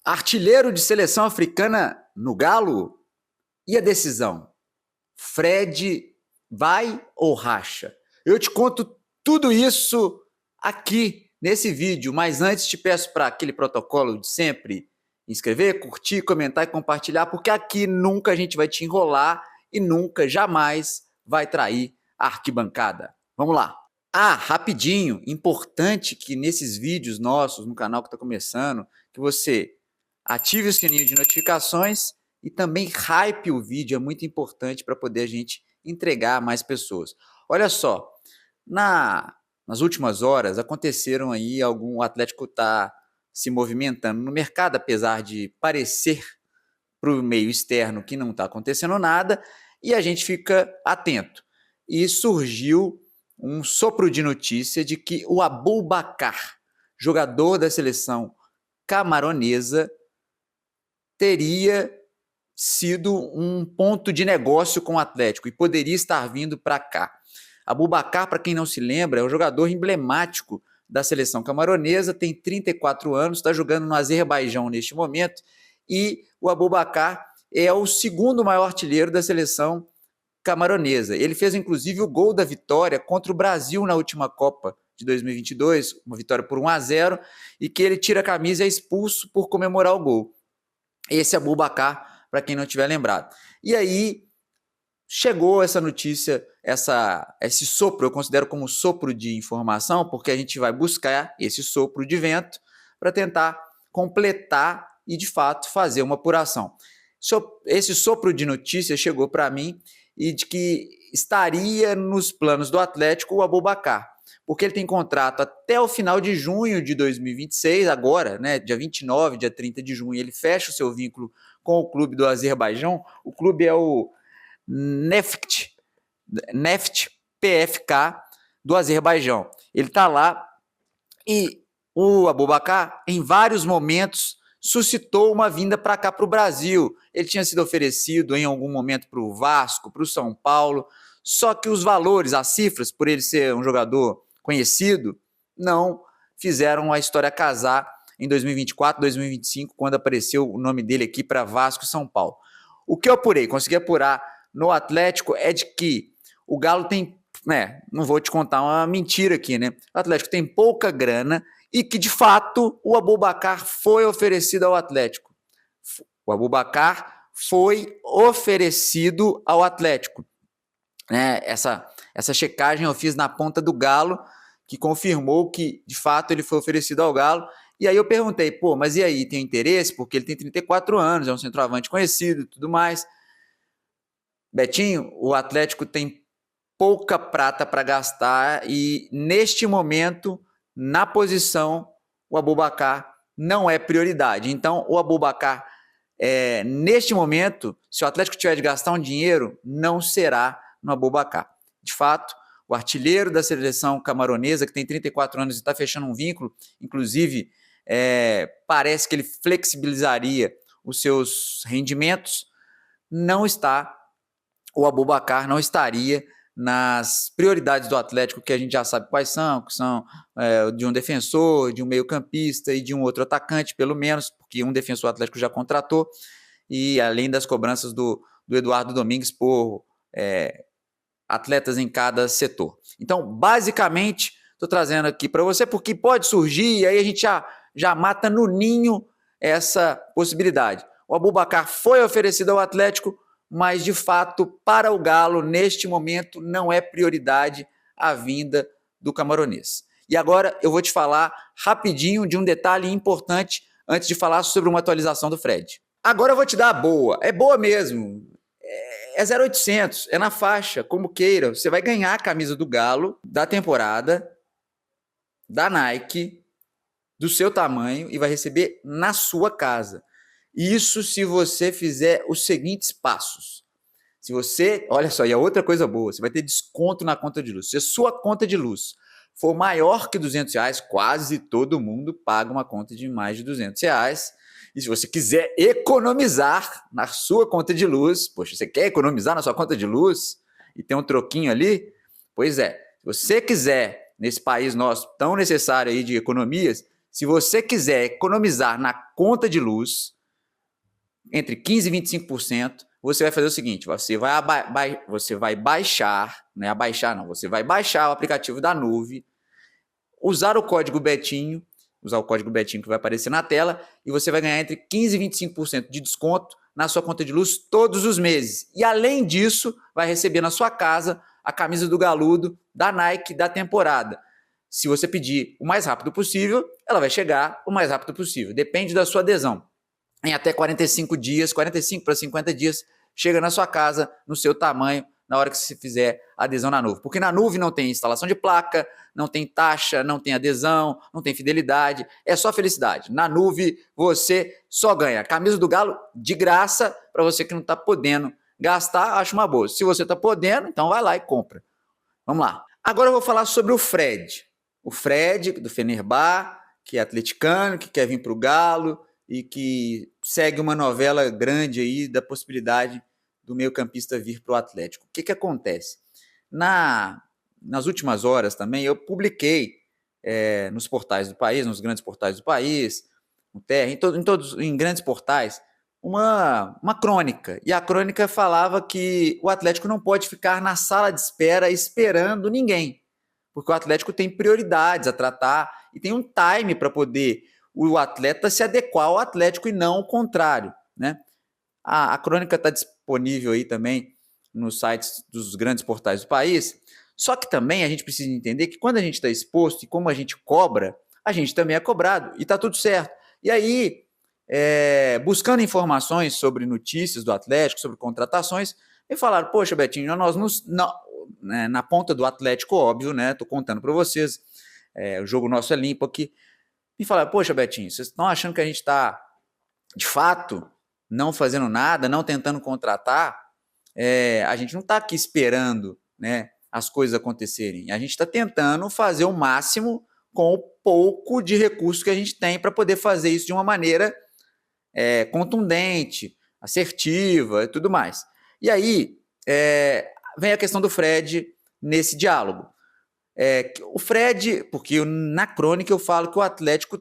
Artilheiro de seleção africana no Galo? E a decisão? Fred vai ou racha? Eu te conto tudo isso aqui nesse vídeo, mas antes te peço para aquele protocolo de sempre, inscrever, curtir, comentar e compartilhar, porque aqui nunca a gente vai te enrolar e nunca, jamais vai trair a arquibancada. Vamos lá. Rapidinho, importante que nesses vídeos nossos, no canal que está começando, que você ative o sininho de notificações e também hype o vídeo, é muito importante para poder a gente entregar a mais pessoas. Olha só, nas últimas horas aconteceram aí o Atlético está se movimentando no mercado, apesar de parecer para o meio externo que não está acontecendo nada, e a gente fica atento. E surgiu um sopro de notícia de que o Aboubakar, jogador da seleção camaronesa, teria sido um ponto de negócio com o Atlético e poderia estar vindo para cá. Aboubakar, para quem não se lembra, é um jogador emblemático da seleção camaronesa, tem 34 anos, está jogando no Azerbaijão neste momento, e o Aboubakar é o segundo maior artilheiro da seleção camaronesa. Ele fez, inclusive, o gol da vitória contra o Brasil na última Copa de 2022, uma vitória por 1-0, e que ele tira a camisa e é expulso por comemorar o gol. Esse é Aboubakar, para quem não tiver lembrado. E aí chegou essa notícia, esse sopro, eu considero como sopro de informação, porque a gente vai buscar esse sopro de vento para tentar completar e, de fato, fazer uma apuração. Esse sopro de notícia chegou para mim e de que estaria nos planos do Atlético o Aboubakar, porque ele tem contrato até o final de junho de 2026, agora, né, dia 29, dia 30 de junho, ele fecha o seu vínculo com o clube do Azerbaijão. O clube é o Neft PFK do Azerbaijão. Ele está lá e o Aboubakar, em vários momentos, suscitou uma vinda para cá, para o Brasil. Ele tinha sido oferecido em algum momento para o Vasco, para o São Paulo, só que os valores, as cifras, por ele ser um jogador conhecido, não fizeram a história casar em 2024, 2025, quando apareceu o nome dele aqui para Vasco e São Paulo. O que eu apurei, consegui apurar no Atlético é de que o Galo tem, não vou te contar uma mentira aqui, né? O Atlético tem pouca grana e que, de fato, o Aboubakar foi oferecido ao Atlético. O Aboubakar foi oferecido ao Atlético. Essa checagem eu fiz na ponta do Galo, que confirmou que, de fato, ele foi oferecido ao Galo. E aí eu perguntei, mas e aí, tem interesse? Porque ele tem 34 anos, é um centroavante conhecido e tudo mais. Betinho, o Atlético tem pouca prata para gastar e, neste momento, na posição, o Aboubakar não é prioridade. Então, o Aboubakar, neste momento, se o Atlético tiver de gastar um dinheiro, não será no Aboubakar. De fato, o artilheiro da seleção camaronesa, que tem 34 anos e está fechando um vínculo, inclusive, parece que ele flexibilizaria os seus rendimentos, o Aboubakar não estaria nas prioridades do Atlético, que a gente já sabe quais são, que são de um defensor, de um meio-campista e de um outro atacante, pelo menos, porque um defensor o Atlético já contratou, e além das cobranças do Eduardo Domingues por atletas em cada setor. Então, basicamente, estou trazendo aqui para você, porque pode surgir, e aí a gente já mata no ninho essa possibilidade. O Aboubakar foi oferecido ao Atlético, mas, de fato, para o Galo, neste momento, não é prioridade a vinda do camaronês. E agora eu vou te falar rapidinho de um detalhe importante antes de falar sobre uma atualização do Fred. Agora eu vou te dar a boa, é boa mesmo, é 0,800, é na faixa, como queira. Você vai ganhar a camisa do Galo da temporada, da Nike, do seu tamanho e vai receber na sua casa. Isso se você fizer os seguintes passos. Se você, olha só, e a outra coisa boa, você vai ter desconto na conta de luz. Se a sua conta de luz for maior que R$200, quase todo mundo paga uma conta de mais de R$200. E se você quiser economizar na sua conta de luz, poxa, você quer economizar na sua conta de luz e tem um troquinho ali? Pois é, se você quiser, nesse país nosso tão necessário aí de economias, Se você quiser economizar na conta de luz, entre 15% e 25%, você vai fazer o seguinte, você vai baixar, não é abaixar não, você vai baixar o aplicativo da Nuve, usar o código Betinho que vai aparecer na tela, e você vai ganhar entre 15% e 25% de desconto na sua conta de luz todos os meses. E além disso, vai receber na sua casa a camisa do Galudo da Nike da temporada. Se você pedir o mais rápido possível, ela vai chegar o mais rápido possível. Depende da sua adesão. Em até 45 dias, 45 para 50 dias, chega na sua casa, no seu tamanho, na hora que você fizer a adesão na Nuve. Porque na Nuve não tem instalação de placa, não tem taxa, não tem adesão, não tem fidelidade, é só felicidade. Na Nuve você só ganha camisa do Galo de graça para você que não está podendo gastar, acho uma boa. Se você está podendo, então vai lá e compra. Vamos lá. Agora eu vou falar sobre o Fred. O Fred do Fenerbahçe, que é atleticano, que quer vir para o Galo e que segue uma novela grande aí da possibilidade do meio-campista vir para o Atlético. O que acontece? Nas últimas horas também eu publiquei nos portais do país, nos grandes portais do país, no TR, em grandes portais, uma crônica. E a crônica falava que o Atlético não pode ficar na sala de espera esperando ninguém, porque o Atlético tem prioridades a tratar e tem um time para poder o atleta se adequar ao Atlético e não o contrário, né? A crônica está disponível aí também nos sites dos grandes portais do país. Só que também a gente precisa entender que quando a gente está exposto e como a gente cobra, a gente também é cobrado e está tudo certo. E aí, buscando informações sobre notícias do Atlético, sobre contratações, me falaram, poxa, Betinho, na ponta do Atlético, óbvio, né? Estou contando para vocês, o jogo nosso é limpo aqui. Me falaram, poxa, Betinho, vocês estão achando que a gente está, de fato, não fazendo nada, não tentando contratar? A gente não está aqui esperando, né, as coisas acontecerem. A gente está tentando fazer o máximo com o pouco de recursos que a gente tem para poder fazer isso de uma maneira contundente, assertiva e tudo mais. E aí vem a questão do Fred nesse diálogo. O Fred, porque na crônica eu falo que o Atlético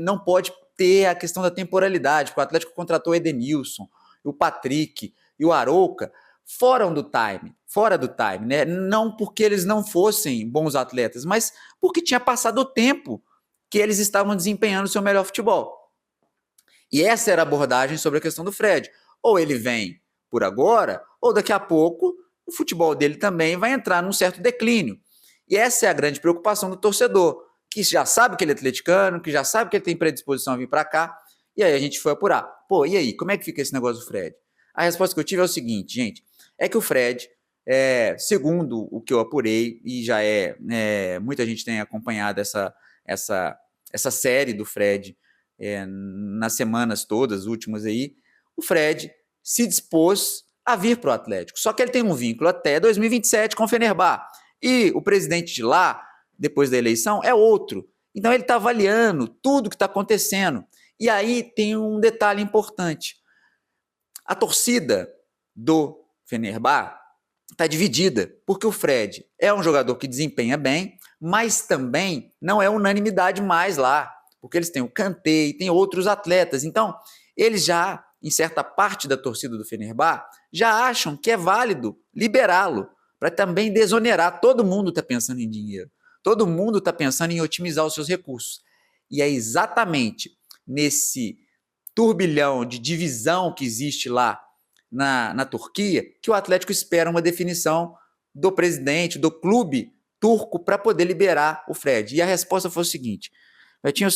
não pode ter a questão da temporalidade, porque o Atlético contratou o Edenilson, o Patrick e o Arouca fora do time, né? Não porque eles não fossem bons atletas, mas porque tinha passado o tempo que eles estavam desempenhando o seu melhor futebol. E essa era a abordagem sobre a questão do Fred. Ou ele vem por agora, ou daqui a pouco o futebol dele também vai entrar num certo declínio. E essa é a grande preocupação do torcedor, que já sabe que ele é atleticano, que já sabe que ele tem predisposição a vir para cá, e aí a gente foi apurar. Pô, e aí, como é que fica esse negócio do Fred? A resposta que eu tive é o seguinte, gente, é que o Fred, segundo o que eu apurei, e já muita gente tem acompanhado essa série do Fred nas semanas todas, últimas aí, o Fred se dispôs a vir para o Atlético, só que ele tem um vínculo até 2027 com o Fenerbahçe, e o presidente de lá, depois da eleição, é outro. Então ele está avaliando tudo que está acontecendo. E aí tem um detalhe importante. A torcida do Fenerbahçe está dividida, porque o Fred é um jogador que desempenha bem, mas também não é unanimidade mais lá, porque eles têm o Kanté e tem outros atletas. Então, eles já, em certa parte da torcida do Fenerbahçe, já acham que é válido liberá-lo, para também desonerar. Todo mundo está pensando em dinheiro, todo mundo está pensando em otimizar os seus recursos. E é exatamente nesse turbilhão de divisão que existe lá na Turquia que o Atlético espera uma definição do presidente, do clube turco, para poder liberar o Fred. E a resposta foi o seguinte, Betinho,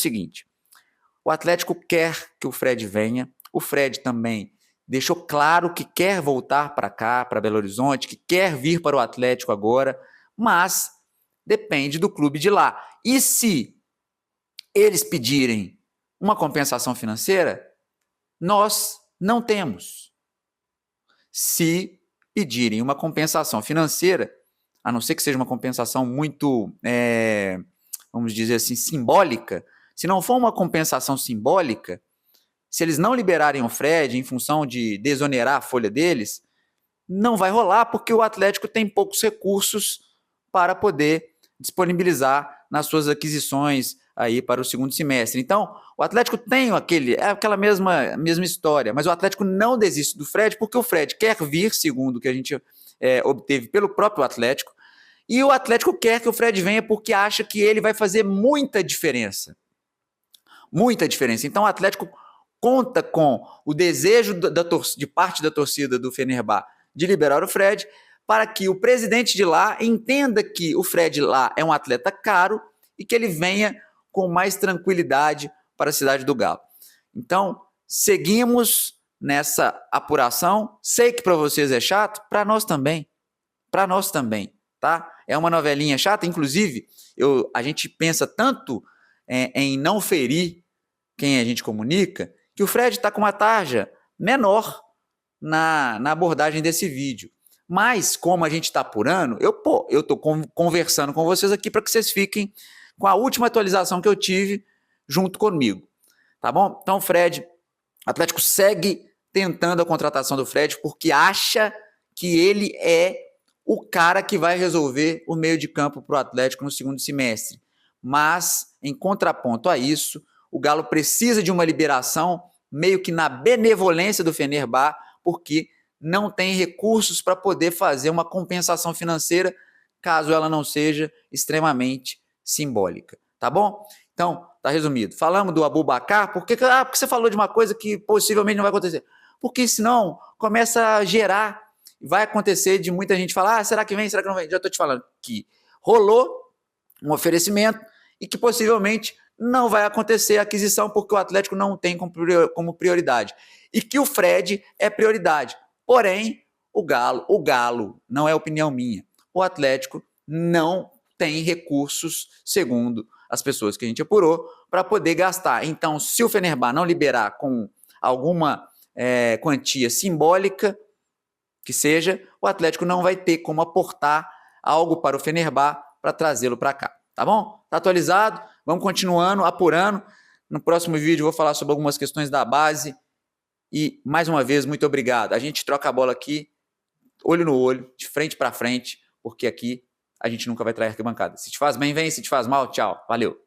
o Atlético quer que o Fred venha, o Fred também deixou claro que quer voltar para cá, para Belo Horizonte, que quer vir para o Atlético agora, mas depende do clube de lá. E se eles pedirem uma compensação financeira, nós não temos. Se pedirem uma compensação financeira, a não ser que seja uma compensação muito, vamos dizer assim, simbólica, se não for uma compensação simbólica, se eles não liberarem o Fred em função de desonerar a folha deles, não vai rolar, porque o Atlético tem poucos recursos para poder disponibilizar nas suas aquisições aí para o segundo semestre. Então, o Atlético tem aquela mesma história, mas o Atlético não desiste do Fred, porque o Fred quer vir, segundo o que a gente obteve pelo próprio Atlético, e o Atlético quer que o Fred venha porque acha que ele vai fazer muita diferença. Muita diferença. Então, o Atlético conta com o desejo de parte da torcida do Fenerbahçe de liberar o Fred, para que o presidente de lá entenda que o Fred lá é um atleta caro e que ele venha com mais tranquilidade para a cidade do Galo. Então, seguimos nessa apuração. Sei que para vocês é chato, para nós também. Para nós também, tá? É uma novelinha chata, inclusive, a gente pensa tanto em não ferir quem a gente comunica, que o Fred está com uma tarja menor na abordagem desse vídeo. Mas, como a gente está apurando, eu estou conversando com vocês aqui para que vocês fiquem com a última atualização que eu tive junto comigo. Tá bom? Então, Fred, o Atlético segue tentando a contratação do Fred porque acha que ele é o cara que vai resolver o meio de campo para o Atlético no segundo semestre. Mas, em contraponto a isso, o Galo precisa de uma liberação meio que na benevolência do Fenerbahçe, porque não tem recursos para poder fazer uma compensação financeira, caso ela não seja extremamente simbólica. Tá bom? Então, tá resumido. Falamos do Aboubakar, porque você falou de uma coisa que possivelmente não vai acontecer. Porque senão começa a gerar, vai acontecer de muita gente falar, será que vem, será que não vem? Já estou te falando que rolou um oferecimento e que possivelmente não vai acontecer a aquisição porque o Atlético não tem como prioridade. E que o Fred é prioridade. Porém, o Galo, não é opinião minha, o Atlético não tem recursos, segundo as pessoas que a gente apurou, para poder gastar. Então, se o Fenerbahçe não liberar com alguma quantia simbólica, que seja, o Atlético não vai ter como aportar algo para o Fenerbahçe para trazê-lo para cá. Tá bom? Tá atualizado? Vamos continuando, apurando. No próximo vídeo eu vou falar sobre algumas questões da base. E, mais uma vez, muito obrigado. A gente troca a bola aqui, olho no olho, de frente para frente, porque aqui a gente nunca vai trair arquibancada. Se te faz bem, vem. Se te faz mal, tchau. Valeu.